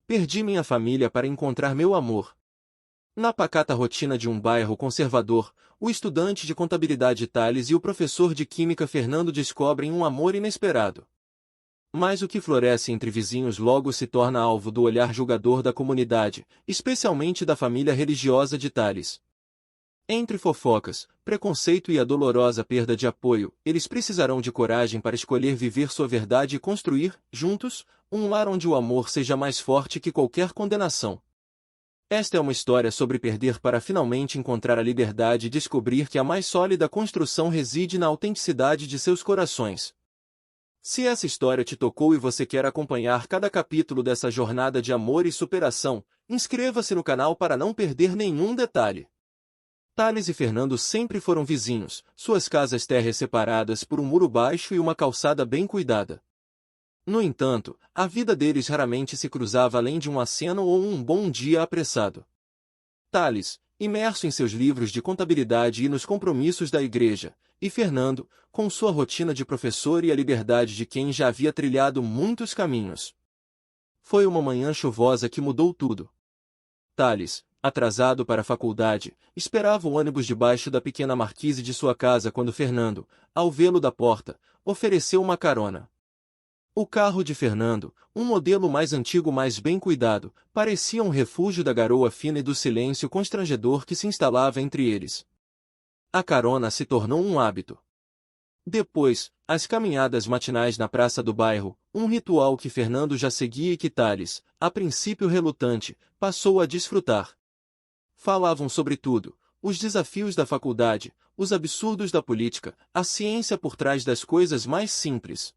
Perdi minha família para encontrar meu amor. Na pacata rotina de um bairro conservador, o estudante de contabilidade Thales e o professor de química Fernando descobrem um amor inesperado. Mas o que floresce entre vizinhos logo se torna alvo do olhar julgador da comunidade, especialmente da família religiosa de Thales. Entre fofocas, preconceito e a dolorosa perda de apoio, eles precisarão de coragem para escolher viver sua verdade e construir, juntos, um lar onde o amor seja mais forte que qualquer condenação. Esta é uma história sobre perder para finalmente encontrar a liberdade e descobrir que a mais sólida construção reside na autenticidade de seus corações. Se essa história te tocou e você quer acompanhar cada capítulo dessa jornada de amor e superação, inscreva-se no canal para não perder nenhum detalhe. Thales e Fernando sempre foram vizinhos, suas casas térreas separadas por um muro baixo e uma calçada bem cuidada. No entanto, a vida deles raramente se cruzava além de um aceno ou um bom dia apressado. Thales, imerso em seus livros de contabilidade e nos compromissos da igreja, e Fernando, com sua rotina de professor e a liberdade de quem já havia trilhado muitos caminhos. Foi uma manhã chuvosa que mudou tudo. Thales, atrasado para a faculdade, esperava o ônibus debaixo da pequena marquise de sua casa quando Fernando, ao vê-lo da porta, ofereceu uma carona. O carro de Fernando, um modelo mais antigo mais bem cuidado, parecia um refúgio da garoa fina e do silêncio constrangedor que se instalava entre eles. A carona se tornou um hábito. Depois, as caminhadas matinais na praça do bairro, um ritual que Fernando já seguia e que Thales, a princípio relutante, passou a desfrutar. Falavam sobre tudo, os desafios da faculdade, os absurdos da política, a ciência por trás das coisas mais simples.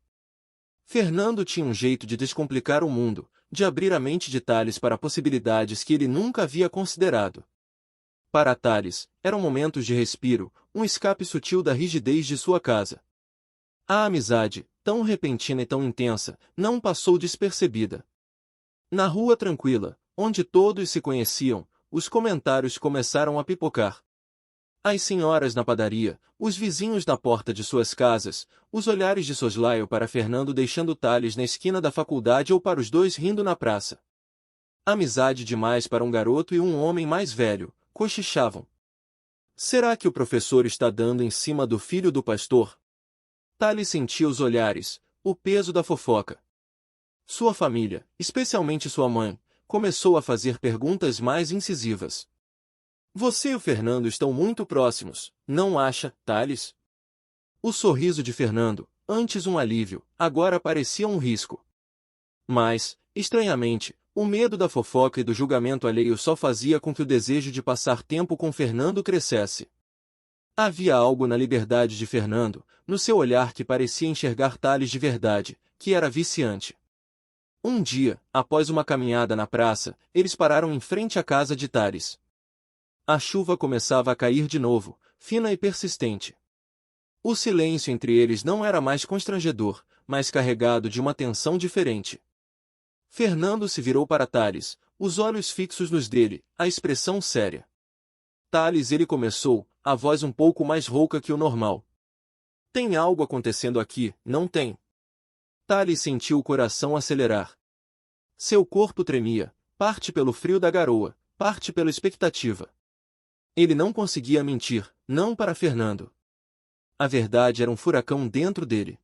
Fernando tinha um jeito de descomplicar o mundo, de abrir a mente de Thales para possibilidades que ele nunca havia considerado. Para Thales, eram momentos de respiro, um escape sutil da rigidez de sua casa. A amizade, tão repentina e tão intensa, não passou despercebida. Na rua tranquila, onde todos se conheciam, os comentários começaram a pipocar. As senhoras na padaria, os vizinhos na porta de suas casas, os olhares de soslaio para Fernando deixando Thales na esquina da faculdade ou para os dois rindo na praça. Amizade demais para um garoto e um homem mais velho, cochichavam. Será que o professor está dando em cima do filho do pastor? Thales sentia os olhares, o peso da fofoca. Sua família, especialmente sua mãe, começou a fazer perguntas mais incisivas. Você e o Fernando estão muito próximos, não acha, Thales? O sorriso de Fernando, antes um alívio, agora parecia um risco. Mas, estranhamente, o medo da fofoca e do julgamento alheio só fazia com que o desejo de passar tempo com Fernando crescesse. Havia algo na liberdade de Fernando, no seu olhar que parecia enxergar Thales de verdade, que era viciante. Um dia, após uma caminhada na praça, eles pararam em frente à casa de Thales. A chuva começava a cair de novo, fina e persistente. O silêncio entre eles não era mais constrangedor, mas carregado de uma tensão diferente. Fernando se virou para Thales, os olhos fixos nos dele, a expressão séria. Thales, ele começou, a voz um pouco mais rouca que o normal. Tem algo acontecendo aqui, não tem? Thales sentiu o coração acelerar. Seu corpo tremia, parte pelo frio da garoa, parte pela expectativa. Ele não conseguia mentir, não para Fernando. A verdade era um furacão dentro dele.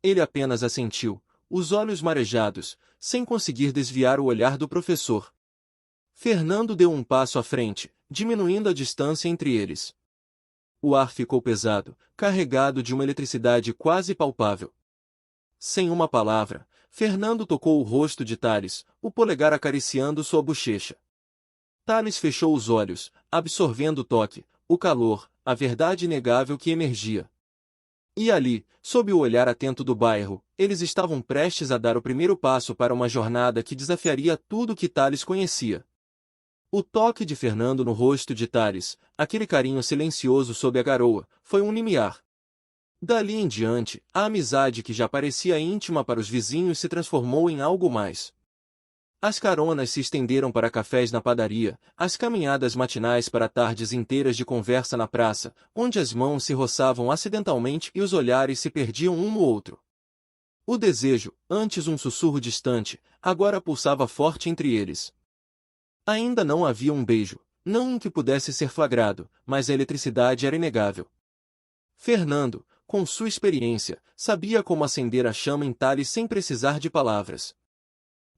Ele apenas assentiu, os olhos marejados, sem conseguir desviar o olhar do professor. Fernando deu um passo à frente, diminuindo a distância entre eles. O ar ficou pesado, carregado de uma eletricidade quase palpável. Sem uma palavra, Fernando tocou o rosto de Thales, o polegar acariciando sua bochecha. Thales fechou os olhos, absorvendo o toque, o calor, a verdade inegável que emergia. E ali, sob o olhar atento do bairro, eles estavam prestes a dar o primeiro passo para uma jornada que desafiaria tudo que Thales conhecia. O toque de Fernando no rosto de Thales, aquele carinho silencioso sob a garoa, foi um limiar. Dali em diante, a amizade que já parecia íntima para os vizinhos se transformou em algo mais. As caronas se estenderam para cafés na padaria, as caminhadas matinais para tardes inteiras de conversa na praça, onde as mãos se roçavam acidentalmente e os olhares se perdiam um no outro. O desejo, antes um sussurro distante, agora pulsava forte entre eles. Ainda não havia um beijo, não um que pudesse ser flagrado, mas a eletricidade era inegável. Fernando, com sua experiência, sabia como acender a chama em Thales sem precisar de palavras.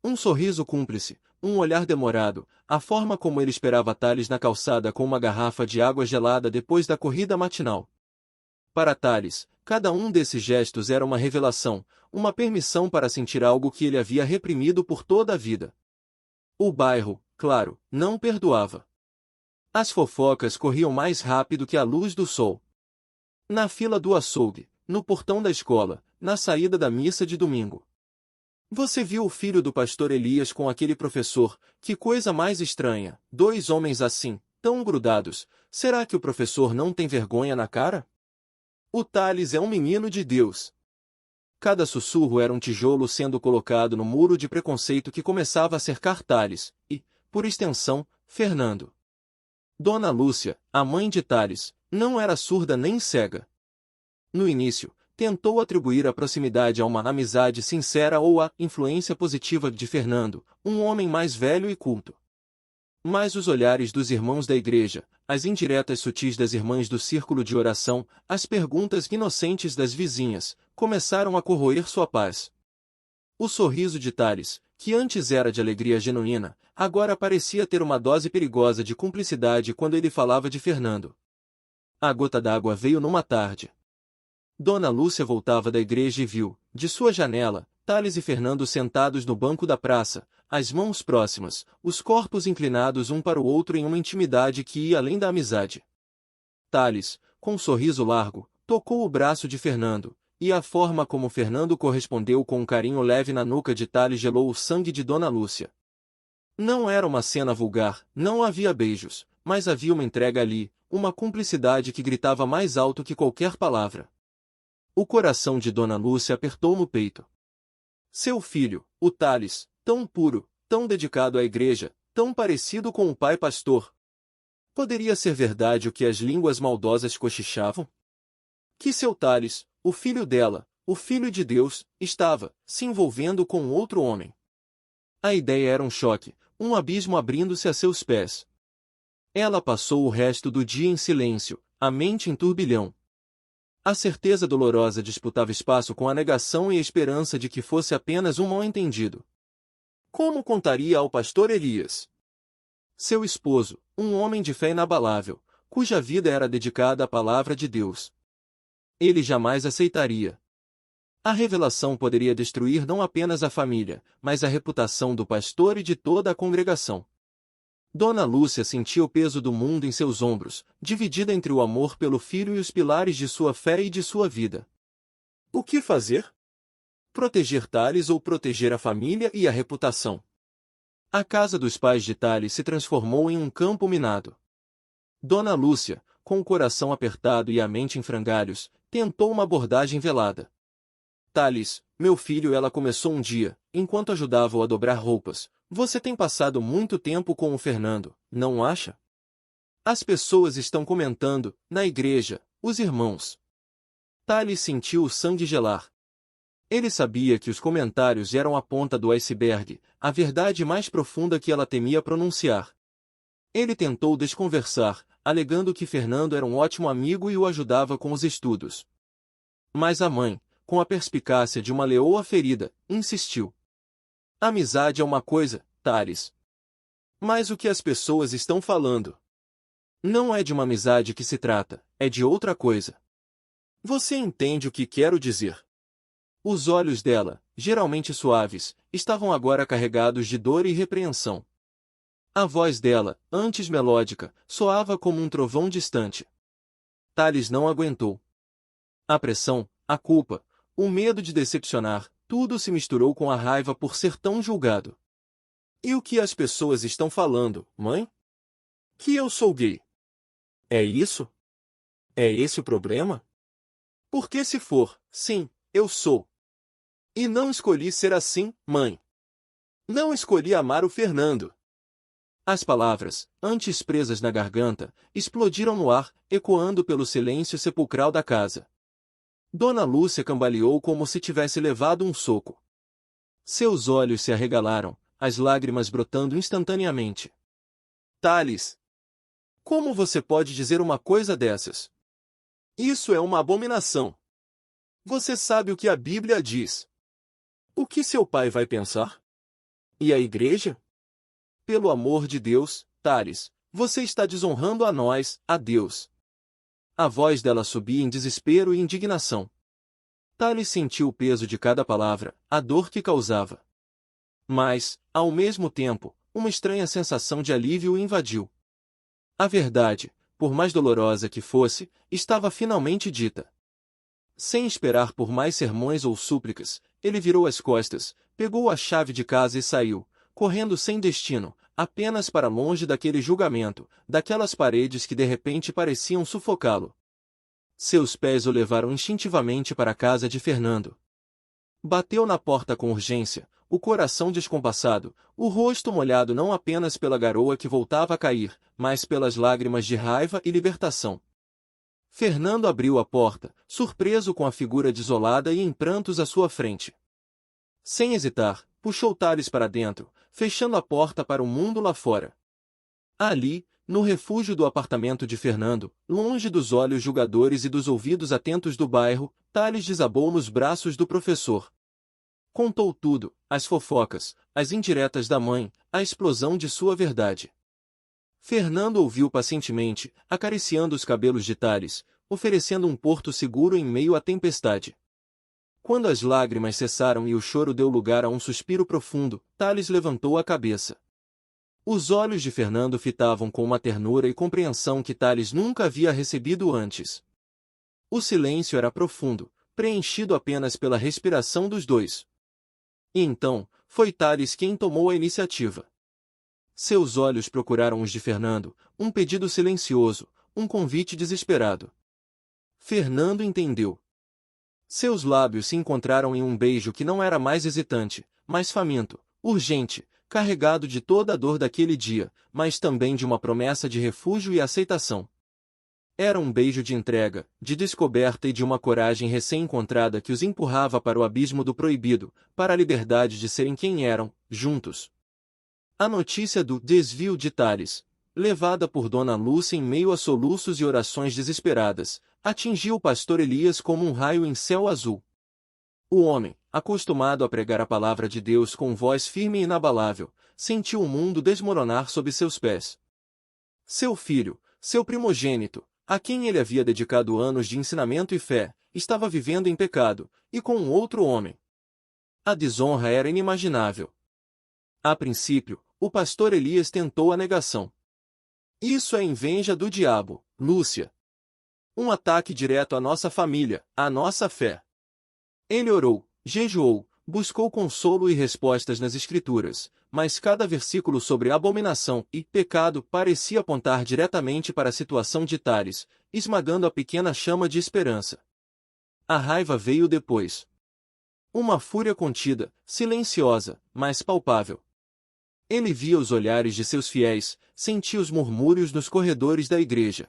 Um sorriso cúmplice, um olhar demorado, a forma como ele esperava Thales na calçada com uma garrafa de água gelada depois da corrida matinal. Para Thales, cada um desses gestos era uma revelação, uma permissão para sentir algo que ele havia reprimido por toda a vida. O bairro, claro, não perdoava. As fofocas corriam mais rápido que a luz do sol. Na fila do açougue, no portão da escola, na saída da missa de domingo. Você viu o filho do pastor Elias com aquele professor? Que coisa mais estranha, dois homens assim, tão grudados. Será que o professor não tem vergonha na cara? O Thales é um menino de Deus. Cada sussurro era um tijolo sendo colocado no muro de preconceito que começava a cercar Thales, e, por extensão, Fernando. Dona Lúcia, a mãe de Thales, não era surda nem cega. No início, tentou atribuir a proximidade a uma amizade sincera ou à influência positiva de Fernando, um homem mais velho e culto. Mas os olhares dos irmãos da igreja, as indiretas sutis das irmãs do círculo de oração, as perguntas inocentes das vizinhas, começaram a corroer sua paz. O sorriso de Thales, que antes era de alegria genuína, agora parecia ter uma dose perigosa de cumplicidade quando ele falava de Fernando. A gota d'água veio numa tarde. Dona Lúcia voltava da igreja e viu, de sua janela, Thales e Fernando sentados no banco da praça, as mãos próximas, os corpos inclinados um para o outro em uma intimidade que ia além da amizade. Thales, com um sorriso largo, tocou o braço de Fernando, e a forma como Fernando correspondeu com um carinho leve na nuca de Thales gelou o sangue de Dona Lúcia. Não era uma cena vulgar, não havia beijos, mas havia uma entrega ali, uma cumplicidade que gritava mais alto que qualquer palavra. O coração de Dona Lúcia apertou no peito. Seu filho, o Thales, tão puro, tão dedicado à igreja, tão parecido com o pai pastor. Poderia ser verdade o que as línguas maldosas cochichavam? Que seu Thales, o filho dela, o filho de Deus, estava se envolvendo com outro homem. A ideia era um choque, um abismo abrindo-se a seus pés. Ela passou o resto do dia em silêncio, a mente em turbilhão. A certeza dolorosa disputava espaço com a negação e a esperança de que fosse apenas um mal-entendido. Como contaria ao pastor Elias? Seu esposo, um homem de fé inabalável, cuja vida era dedicada à palavra de Deus. Ele jamais aceitaria. A revelação poderia destruir não apenas a família, mas a reputação do pastor e de toda a congregação. Dona Lúcia sentia o peso do mundo em seus ombros, dividida entre o amor pelo filho e os pilares de sua fé e de sua vida. O que fazer? Proteger Thales ou proteger a família e a reputação? A casa dos pais de Thales se transformou em um campo minado. Dona Lúcia, com o coração apertado e a mente em frangalhos, tentou uma abordagem velada. Thales, meu filho, ela começou um dia, enquanto ajudava-o a dobrar roupas. Você tem passado muito tempo com o Fernando, não acha? As pessoas estão comentando, na igreja, os irmãos. Thales sentiu o sangue gelar. Ele sabia que os comentários eram a ponta do iceberg, a verdade mais profunda que ela temia pronunciar. Ele tentou desconversar, alegando que Fernando era um ótimo amigo e o ajudava com os estudos. Mas a mãe, com a perspicácia de uma leoa ferida, insistiu. Amizade é uma coisa, Thales. Mas o que as pessoas estão falando? Não é de uma amizade que se trata, é de outra coisa. Você entende o que quero dizer? Os olhos dela, geralmente suaves, estavam agora carregados de dor e repreensão. A voz dela, antes melódica, soava como um trovão distante. Thales não aguentou. A pressão, a culpa, o medo de decepcionar, tudo se misturou com a raiva por ser tão julgado. E o que as pessoas estão falando, mãe? Que eu sou gay. É isso? É esse o problema? Porque se for, sim, eu sou. E não escolhi ser assim, mãe. Não escolhi amar o Fernando. As palavras, antes presas na garganta, explodiram no ar, ecoando pelo silêncio sepulcral da casa. Dona Lúcia cambaleou como se tivesse levado um soco. Seus olhos se arregalaram, as lágrimas brotando instantaneamente. Thales! Como você pode dizer uma coisa dessas? Isso é uma abominação. Você sabe o que a Bíblia diz. O que seu pai vai pensar? E a igreja? Pelo amor de Deus, Thales, você está desonrando a nós, a Deus. A voz dela subia em desespero e indignação. Thales sentiu o peso de cada palavra, a dor que causava. Mas, ao mesmo tempo, uma estranha sensação de alívio o invadiu. A verdade, por mais dolorosa que fosse, estava finalmente dita. Sem esperar por mais sermões ou súplicas, ele virou as costas, pegou a chave de casa e saiu, correndo sem destino, apenas para longe daquele julgamento, daquelas paredes que de repente pareciam sufocá-lo. Seus pés o levaram instintivamente para a casa de Fernando. Bateu na porta com urgência, o coração descompassado, o rosto molhado não apenas pela garoa que voltava a cair, mas pelas lágrimas de raiva e libertação. Fernando abriu a porta, surpreso com a figura desolada e em prantos à sua frente. Sem hesitar, puxou Thales para dentro, fechando a porta para o mundo lá fora. Ali, no refúgio do apartamento de Fernando, longe dos olhos julgadores e dos ouvidos atentos do bairro, Thales desabou nos braços do professor. Contou tudo, as fofocas, as indiretas da mãe, a explosão de sua verdade. Fernando ouviu pacientemente, acariciando os cabelos de Thales, oferecendo um porto seguro em meio à tempestade. Quando as lágrimas cessaram e o choro deu lugar a um suspiro profundo, Thales levantou a cabeça. Os olhos de Fernando fitavam com uma ternura e compreensão que Thales nunca havia recebido antes. O silêncio era profundo, preenchido apenas pela respiração dos dois. E então, foi Thales quem tomou a iniciativa. Seus olhos procuraram os de Fernando, um pedido silencioso, um convite desesperado. Fernando entendeu. Seus lábios se encontraram em um beijo que não era mais hesitante, mas faminto, urgente, carregado de toda a dor daquele dia, mas também de uma promessa de refúgio e aceitação. Era um beijo de entrega, de descoberta e de uma coragem recém-encontrada que os empurrava para o abismo do proibido, para a liberdade de serem quem eram, juntos. A notícia do desvio de Thales, levada por Dona Lúcia em meio a soluços e orações desesperadas, atingiu o pastor Elias como um raio em céu azul. O homem, acostumado a pregar a palavra de Deus com voz firme e inabalável, sentiu o mundo desmoronar sob seus pés. Seu filho, seu primogênito, a quem ele havia dedicado anos de ensinamento e fé, estava vivendo em pecado, e com um outro homem. A desonra era inimaginável. A princípio, o pastor Elias tentou a negação. Isso é inveja do diabo, Lúcia. Um ataque direto à nossa família, à nossa fé. Ele orou, jejuou, buscou consolo e respostas nas Escrituras, mas cada versículo sobre abominação e pecado parecia apontar diretamente para a situação de Thales, esmagando a pequena chama de esperança. A raiva veio depois. Uma fúria contida, silenciosa, mas palpável. Ele via os olhares de seus fiéis, sentia os murmúrios nos corredores da igreja.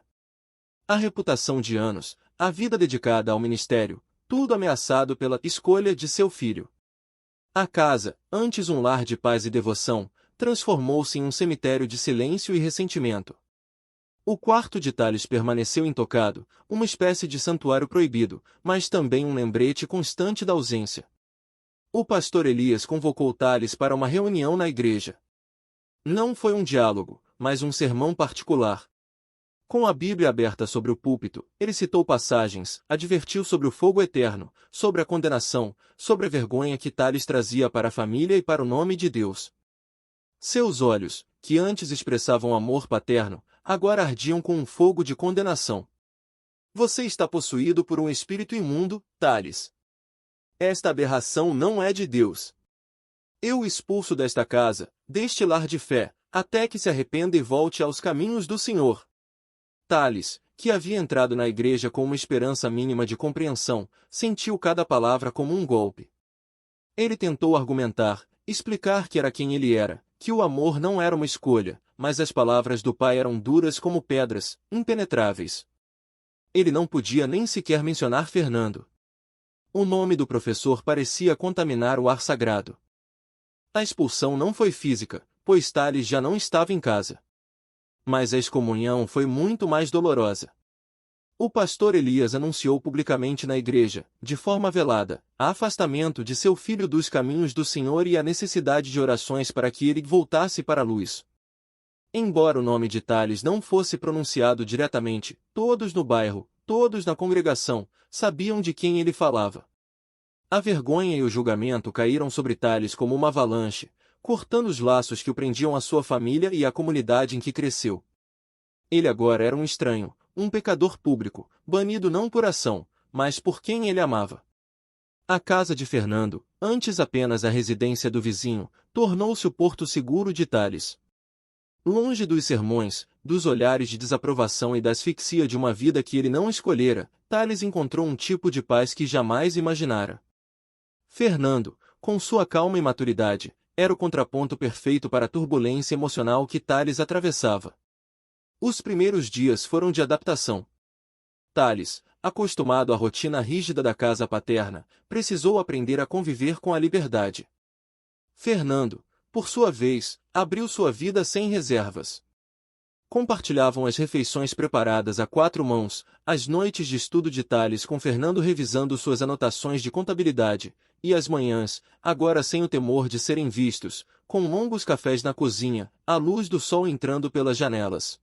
A reputação de anos, a vida dedicada ao ministério, tudo ameaçado pela escolha de seu filho. A casa, antes um lar de paz e devoção, transformou-se em um cemitério de silêncio e ressentimento. O quarto de Thales permaneceu intocado, uma espécie de santuário proibido, mas também um lembrete constante da ausência. O pastor Elias convocou Thales para uma reunião na igreja. Não foi um diálogo, mas um sermão particular. Com a Bíblia aberta sobre o púlpito, ele citou passagens, advertiu sobre o fogo eterno, sobre a condenação, sobre a vergonha que Thales trazia para a família e para o nome de Deus. Seus olhos, que antes expressavam amor paterno, agora ardiam com um fogo de condenação. Você está possuído por um espírito imundo, Thales. Esta aberração não é de Deus. Eu o expulso desta casa, deste lar de fé, até que se arrependa e volte aos caminhos do Senhor. Thales, que havia entrado na igreja com uma esperança mínima de compreensão, sentiu cada palavra como um golpe. Ele tentou argumentar, explicar que era quem ele era, que o amor não era uma escolha, mas as palavras do pai eram duras como pedras, impenetráveis. Ele não podia nem sequer mencionar Fernando. O nome do professor parecia contaminar o ar sagrado. A expulsão não foi física, pois Tales já não estava em casa. Mas a excomunhão foi muito mais dolorosa. O pastor Elias anunciou publicamente na igreja, de forma velada, o afastamento de seu filho dos caminhos do Senhor e a necessidade de orações para que ele voltasse para a luz. Embora o nome de Tales não fosse pronunciado diretamente, todos no bairro, todos na congregação, sabiam de quem ele falava. A vergonha e o julgamento caíram sobre Tales como uma avalanche, cortando os laços que o prendiam à sua família e à comunidade em que cresceu. Ele agora era um estranho, um pecador público, banido não por ação, mas por quem ele amava. A casa de Fernando, antes apenas a residência do vizinho, tornou-se o porto seguro de Tales. Longe dos sermões, dos olhares de desaprovação e da asfixia de uma vida que ele não escolhera, Tales encontrou um tipo de paz que jamais imaginara. Fernando, com sua calma e maturidade, era o contraponto perfeito para a turbulência emocional que Tales atravessava. Os primeiros dias foram de adaptação. Tales, acostumado à rotina rígida da casa paterna, precisou aprender a conviver com a liberdade. Fernando, por sua vez, abriu sua vida sem reservas. Compartilhavam as refeições preparadas a quatro mãos, as noites de estudo de Tales com Fernando revisando suas anotações de contabilidade, e as manhãs, agora sem o temor de serem vistos, com longos cafés na cozinha, a luz do sol entrando pelas janelas.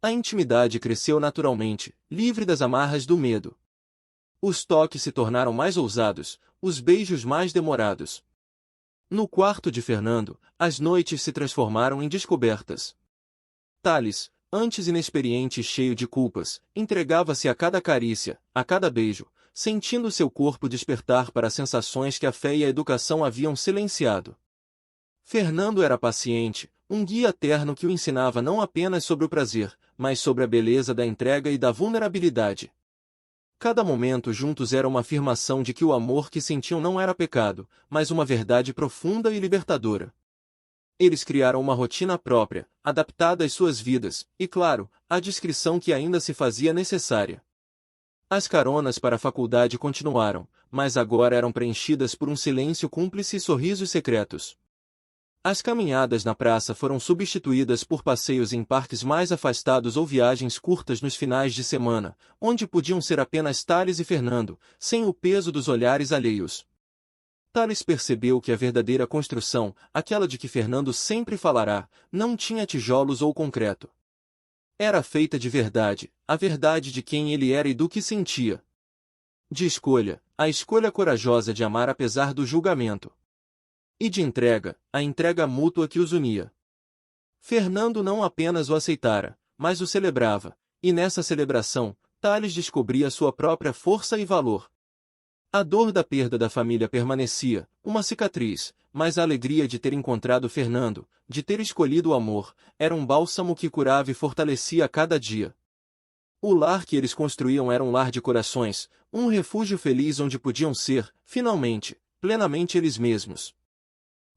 A intimidade cresceu naturalmente, livre das amarras do medo. Os toques se tornaram mais ousados, os beijos mais demorados. No quarto de Fernando, as noites se transformaram em descobertas. Tales, antes inexperiente e cheio de culpas, entregava-se a cada carícia, a cada beijo, sentindo seu corpo despertar para sensações que a fé e a educação haviam silenciado. Fernando era paciente, um guia terno que o ensinava não apenas sobre o prazer, mas sobre a beleza da entrega e da vulnerabilidade. Cada momento juntos era uma afirmação de que o amor que sentiam não era pecado, mas uma verdade profunda e libertadora. Eles criaram uma rotina própria, adaptada às suas vidas, e claro, à discrição que ainda se fazia necessária. As caronas para a faculdade continuaram, mas agora eram preenchidas por um silêncio cúmplice e sorrisos secretos. As caminhadas na praça foram substituídas por passeios em parques mais afastados ou viagens curtas nos finais de semana, onde podiam ser apenas Tales e Fernando, sem o peso dos olhares alheios. Tales percebeu que a verdadeira construção, aquela de que Fernando sempre falará, não tinha tijolos ou concreto. Era feita de verdade, a verdade de quem ele era e do que sentia. De escolha, a escolha corajosa de amar apesar do julgamento. E de entrega, a entrega mútua que os unia. Fernando não apenas o aceitara, mas o celebrava, e nessa celebração, Tales descobria sua própria força e valor. A dor da perda da família permanecia, uma cicatriz, mas a alegria de ter encontrado Fernando, de ter escolhido o amor, era um bálsamo que curava e fortalecia a cada dia. O lar que eles construíam era um lar de corações, um refúgio feliz onde podiam ser, finalmente, plenamente eles mesmos.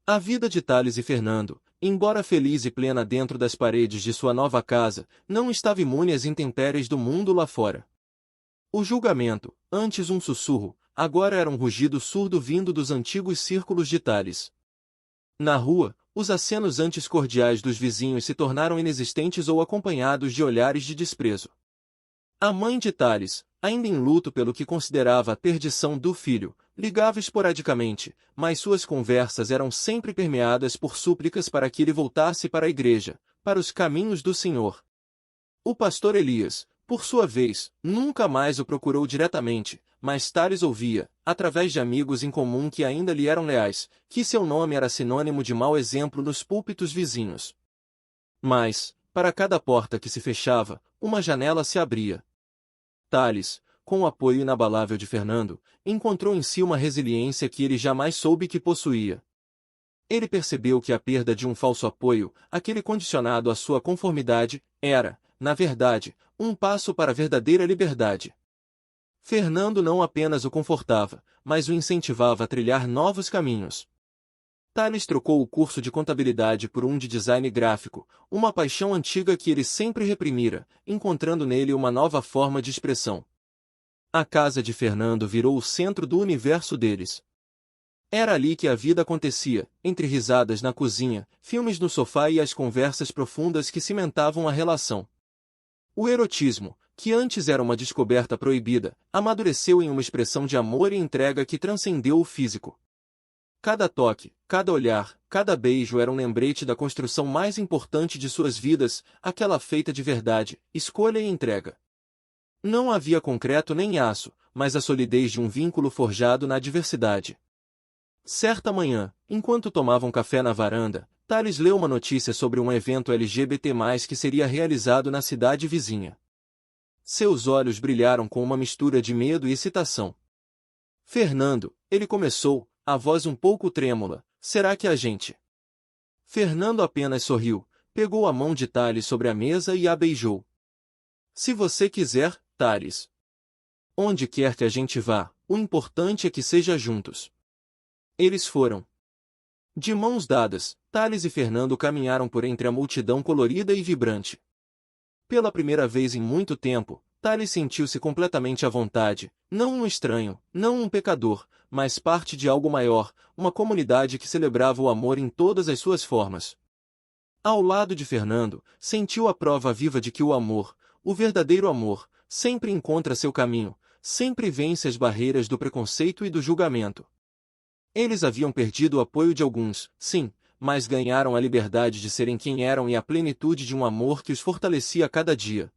A vida de Tales e Fernando, embora feliz e plena dentro das paredes de sua nova casa, não estava imune às intempéries do mundo lá fora. O julgamento, antes um sussurro, agora era um rugido surdo vindo dos antigos círculos de Tales. Na rua, os acenos antes cordiais dos vizinhos se tornaram inexistentes ou acompanhados de olhares de desprezo. A mãe de Tales, ainda em luto pelo que considerava a perdição do filho, ligava esporadicamente, mas suas conversas eram sempre permeadas por súplicas para que ele voltasse para a igreja, para os caminhos do Senhor. O pastor Elias, por sua vez, nunca mais o procurou diretamente, mas Tales ouvia, através de amigos em comum que ainda lhe eram leais, que seu nome era sinônimo de mau exemplo nos púlpitos vizinhos. Mas, para cada porta que se fechava, uma janela se abria. Tales, com o apoio inabalável de Fernando, encontrou em si uma resiliência que ele jamais soube que possuía. Ele percebeu que a perda de um falso apoio, aquele condicionado à sua conformidade, era, na verdade, um passo para a verdadeira liberdade. Fernando não apenas o confortava, mas o incentivava a trilhar novos caminhos. Tales trocou o curso de contabilidade por um de design gráfico, uma paixão antiga que ele sempre reprimira, encontrando nele uma nova forma de expressão. A casa de Fernando virou o centro do universo deles. Era ali que a vida acontecia, entre risadas na cozinha, filmes no sofá e as conversas profundas que cimentavam a relação. O erotismo, que antes era uma descoberta proibida, amadureceu em uma expressão de amor e entrega que transcendeu o físico. Cada toque, cada olhar, cada beijo era um lembrete da construção mais importante de suas vidas, aquela feita de verdade, escolha e entrega. Não havia concreto nem aço, mas a solidez de um vínculo forjado na adversidade. Certa manhã, enquanto tomavam café na varanda, Thales leu uma notícia sobre um evento LGBT+, que seria realizado na cidade vizinha. Seus olhos brilharam com uma mistura de medo e excitação. Fernando, ele começou, a voz um pouco trêmula, será que a gente... Fernando apenas sorriu, pegou a mão de Thales sobre a mesa e a beijou. Se você quiser, Thales. Onde quer que a gente vá, o importante é que seja juntos. Eles foram. De mãos dadas, Thales e Fernando caminharam por entre a multidão colorida e vibrante. Pela primeira vez em muito tempo, Thales sentiu-se completamente à vontade, não um estranho, não um pecador, mas parte de algo maior, uma comunidade que celebrava o amor em todas as suas formas. Ao lado de Fernando, sentiu a prova viva de que o amor, o verdadeiro amor, sempre encontra seu caminho, sempre vence as barreiras do preconceito e do julgamento. Eles haviam perdido o apoio de alguns, sim, mas ganharam a liberdade de serem quem eram e a plenitude de um amor que os fortalecia a cada dia.